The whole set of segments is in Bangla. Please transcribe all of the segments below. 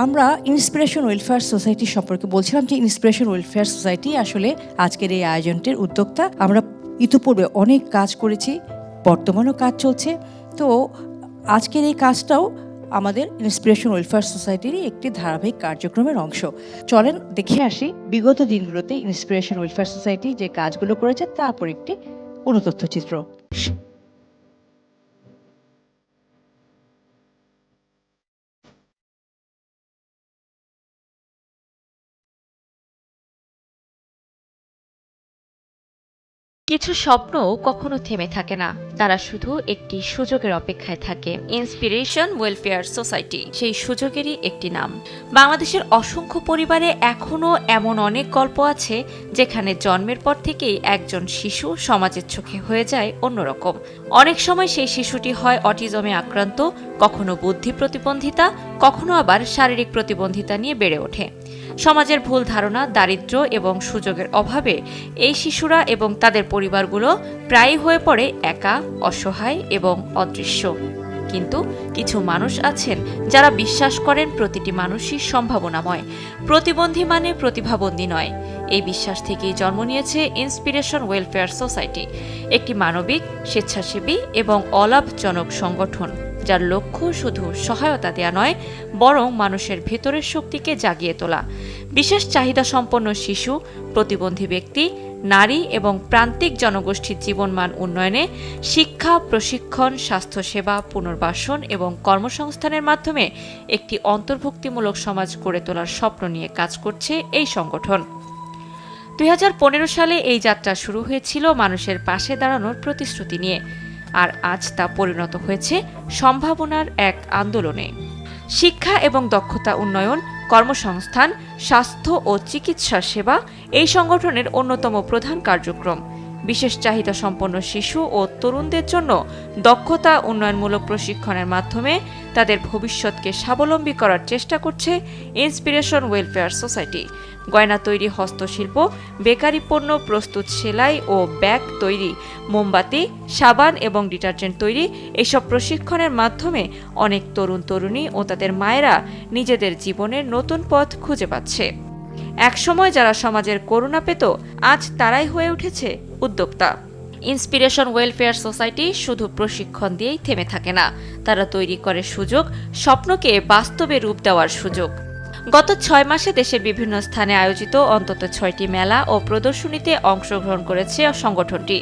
আমরা ইন্সপিরেশন ওয়েলফেয়ার সোসাইটি সম্পর্কে বলছিলাম যে ইন্সপিরেশন ওয়েলফেয়ার সোসাইটি আসলে আজকের এই আয়োজনটির উদ্যোক্তা। আমরা ইতিপূর্বে অনেক কাজ করেছি, বর্তমানেও কাজ চলছে। তো আজকের এই কাজটাও আমাদের ইন্সপিরেশন ওয়েলফেয়ার সোসাইটিরই একটি ধারাবাহিক কার্যক্রমের অংশ। চলেন দেখে আসি বিগত দিনগুলোতে ইন্সপিরেশন ওয়েলফেয়ার সোসাইটি যে কাজগুলো করেছে তারপর একটি অনুতথ্যচিত্র। কিছু স্বপ্ন কখনো থেমে থাকে না, তারা শুধু একটি সুযোগের অপেক্ষায় থাকে। ইন্সপিরেশন ওয়েলফেয়ার সোসাইটি সেই সুযোগেরই একটি নাম। বাংলাদেশের অসংখ্য পরিবারে এখনো এমন অনেক গল্প আছে যেখানে জন্মের পর থেকেই একজন শিশু সমাজের চোখে হয়ে যায় অন্যরকম। অনেক সময় সেই শিশুটি হয় অটিজমে আক্রান্ত, কখনো বুদ্ধি প্রতিবন্ধিতা, কখনো আবার শারীরিক প্রতিবন্ধিতা নিয়ে বেড়ে ওঠে। সমাজের ভুল ধারণা, দারিদ্র্য এবং সুযোগের অভাবে এই শিশুরা এবং তাদের পরিবারগুলো প্রায়ই হয়ে পড়ে একা, অসহায় এবং অদৃশ্য। কিন্তু কিছু মানুষ আছেন যারা বিশ্বাস করেন প্রতিটি মানুষই সম্ভাবনাময়, প্রতিবন্ধী মানে প্রতিভাবন্দী নয়। এই বিশ্বাস থেকেই জন্ম নিয়েছে ইন্সপিরেশন ওয়েলফেয়ার সোসাইটি, একটি মানবিক, স্বেচ্ছাসেবী এবং অলাভজনক সংগঠন যার লক্ষ্য শুধু সহায়তা দেয়া নয়, বরং মানুষের ভেতরের শক্তিকে জাগিয়ে তোলা। বিশেষ চাহিদা সম্পন্ন শিশু, প্রতিবন্ধী ব্যক্তি, নারী এবং প্রান্তিক জনগোষ্ঠীর জীবনমান উন্নয়নে শিক্ষা, প্রশিক্ষণ, স্বাস্থ্যসেবা, পুনর্বাসন এবং কর্মসংস্থানের মাধ্যমে একটি অন্তর্ভুক্তিমূলক সমাজ গড়ে তোলার স্বপ্ন নিয়ে কাজ করছে এই সংগঠন। 2015 সালে এই যাত্রা শুরু হয়েছিল মানুষের পাশে দাঁড়ানোর প্রতিশ্রুতি নিয়ে, আর আজ তা পরিণত হয়েছে সম্ভাবনার এক আন্দোলনে। শিক্ষা এবং দক্ষতা উন্নয়ন, কর্মসংস্থান, স্বাস্থ্য ও চিকিৎসা সেবা এই সংগঠনের অন্যতম প্রধান কার্যক্রম। বিশেষ চাহিদা সম্পন্ন শিশু ও তরুণদের জন্য দক্ষতা উন্নয়নমূলক প্রশিক্ষণের মাধ্যমে তাদের ভবিষ্যৎকে স্বাবলম্বী করার চেষ্টা করছে ইন্সপিরেশন ওয়েলফেয়ার সোসাইটি। গয়না তৈরি, হস্তশিল্প, বেকারি পণ্য প্রস্তুত, সেলাই ও ব্যাগ তৈরি, মোমবাতি, সাবান এবং ডিটারজেন্ট তৈরি, এসব প্রশিক্ষণের মাধ্যমে অনেক তরুণ তরুণী ও তাদের মায়েরা নিজেদের জীবনের নতুন পথ খুঁজে পাচ্ছে। একসময় যারা সমাজের করুণা পেত, আজ তারাই হয়ে উঠেছে উদ্যোক্তা। ইন্সপিরেশন ওয়েলফেয়ার সোসাইটি শুধু প্রশিক্ষণ দিয়েই থেমে থাকে না, তারা তৈরি করে সুযোগ, স্বপ্নকে বাস্তবে রূপ দেওয়ার সুযোগ। গত 6 মাসে দেশের বিভিন্ন স্থানে আয়োজিত অন্তত 6টি মেলা ও প্রদর্শনীতে অংশগ্রহণ করেছে সংগঠনটি।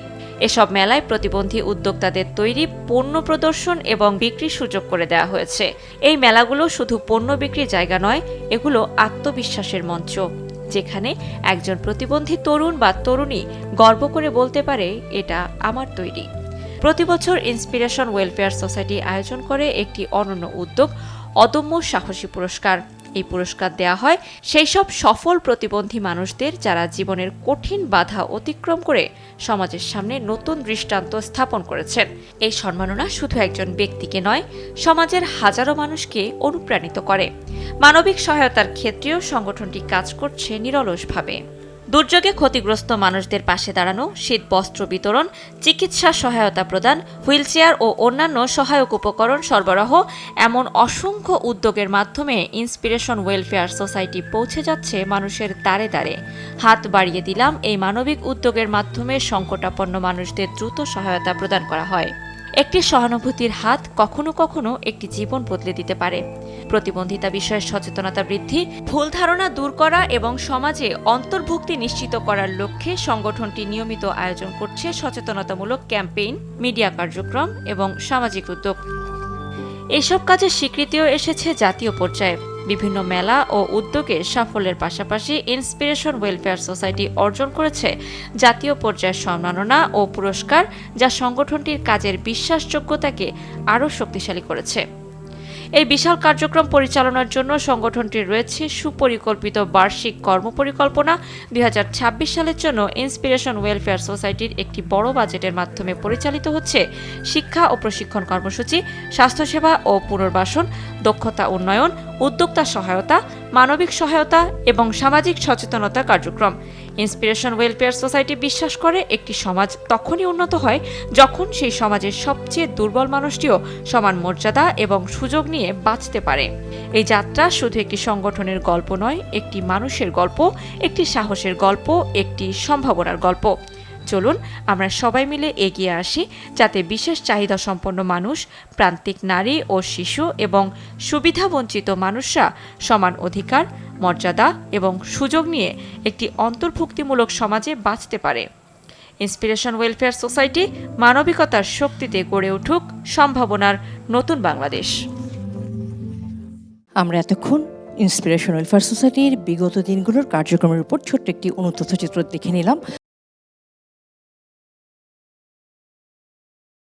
এসব মেলায় প্রতিবন্ধী উদ্যোক্তাদের তৈরি পণ্য প্রদর্শন এবং বিক্রির সুযোগ করে দেওয়া হয়েছে। এই মেলাগুলো শুধু পণ্য বিক্রির জায়গা নয়, এগুলো আত্মবিশ্বাসের মঞ্চ, যেখানে একজন প্রতিবন্ধী তরুণ বা তরুণী গর্ব করে বলতে পারে, এটা আমার তৈরি। প্রতিবছর ইন্সপিরেশন ওয়েলফেয়ার সোসাইটি আয়োজন করে একটি অনন্য উদ্যোগ, অদম্য সাহসী পুরস্কার। এই পুরস্কার দেয়া হয় সেই সব সফল প্রতিবন্ধী মানুষদের যারা জীবনের কঠিন বাধা অতিক্রম করে সমাজের সামনে নতুন দৃষ্টান্ত স্থাপন করেছেন। এই সম্মাননা শুধু একজন ব্যক্তিকে নয়, সমাজের হাজারো মানুষকে অনুপ্রাণিত করে। মানবিক সহায়তার ক্ষেত্রেও সংগঠনটি কাজ করছে নিরলসভাবে। দুর্যোগে ক্ষতিগ্রস্ত মানুষদের পাশে দাঁড়ানো, শীত বস্ত্র বিতরণ, চিকিৎসা সহায়তা প্রদান, হুইলচেয়ার ও অন্যান্য সহায়ক উপকরণ সরবরাহ, এমন অসংখ্য উদ্যোগের মাধ্যমে ইন্সপিরেশন ওয়েলফেয়ার সোসাইটি পৌঁছে যাচ্ছে মানুষের দ্বারে দ্বারে। হাত বাড়িয়ে দিলাম এই মানবিক উদ্যোগের মাধ্যমে সংকটাপন্ন মানুষদের দ্রুত সহায়তা প্রদান করা হয়। একটি সহানুভূতির হাত কখনো কখনো একটি জীবন বদলে দিতে পারে। প্রতিবন্ধিতা বিষয়ে সচেতনতা বৃদ্ধি, ভুল ধারণা দূর করা এবং সমাজে অন্তর্ভুক্তি নিশ্চিত করার লক্ষ্যে সংগঠনটি নিয়মিত আয়োজন করছে সচেতনতামূলক ক্যাম্পেইন, মিডিয়া কার্যক্রম এবং সামাজিক উদ্যোগ। এসব কাজের স্বীকৃতিও এসেছে জাতীয় পর্যায়ে। বিভিন্ন মেলা ও উদ্যোগে সাফল্যের পাশাপাশি ইন্সপিরেশন ওয়েলফেয়ার সোসাইটি অর্জন করেছে জাতীয় পর্যায়ের সম্মাননা ও পুরস্কার, যা সংগঠনটির কাজের বিশ্বাসযোগ্যতাকে আরও শক্তিশালী করেছে। এই বিশাল কার্যক্রম পরিচালনার জন্য সংগঠনটির রয়েছে সুপরিকল্পিত বার্ষিক কর্মপরিকল্পনা। 2026 সালের জন্য ইন্সপিরেশন ওয়েলফেয়ার সোসাইটির একটি বড় বাজেটের মাধ্যমে পরিচালিত হচ্ছে শিক্ষা ও প্রশিক্ষণ কর্মসূচি, স্বাস্থ্যসেবা ও পুনর্বাসন, দক্ষতা উন্নয়ন, উদ্যোক্তা সহায়তা, মানবিক সহায়তা এবং সামাজিক সচেতনতা কার্যক্রম। ইন্সপিরেশন ওয়েলফেয়ার সোসাইটি বিশ্বাস করে একটি সমাজ তখনই উন্নত হয় যখন সেই সমাজের সবচেয়ে দুর্বল মানুষটিও সমান মর্যাদা এবং সুযোগ নিয়ে বাঁচতে পারে। এই যাত্রা শুধু একটি সংগঠনের গল্প নয়, একটি মানুষের গল্প, একটি সাহসের গল্প, একটি সম্ভাবনার গল্প। চলুন আমরা সবাই মিলে এগিয়ে আসি, যাতে বিশেষ চাহিদা সম্পন্ন মানুষ, প্রান্তিক নারী ও শিশু এবং সুবিধাবঞ্চিত মানুষরা সমান অধিকার, মর্যাদা এবং সুযোগ নিয়ে একটি অন্তর্ভুক্তিমূলক সমাজে বাঁচতে পারে। ইন্সপিরেশন ওয়েলফেয়ার সোসাইটি মানবিকতার শক্তিতে গড়ে উঠুক সম্ভাবনার নতুন বাংলাদেশ। আমরা এতক্ষণ ইন্সপিরেশন ওয়েলফেয়ার সোসাইটির বিগত দিনগুলোর কার্যক্রমের উপর ছোট্ট একটি অনুতথ্য চিত্র দেখে নিলাম।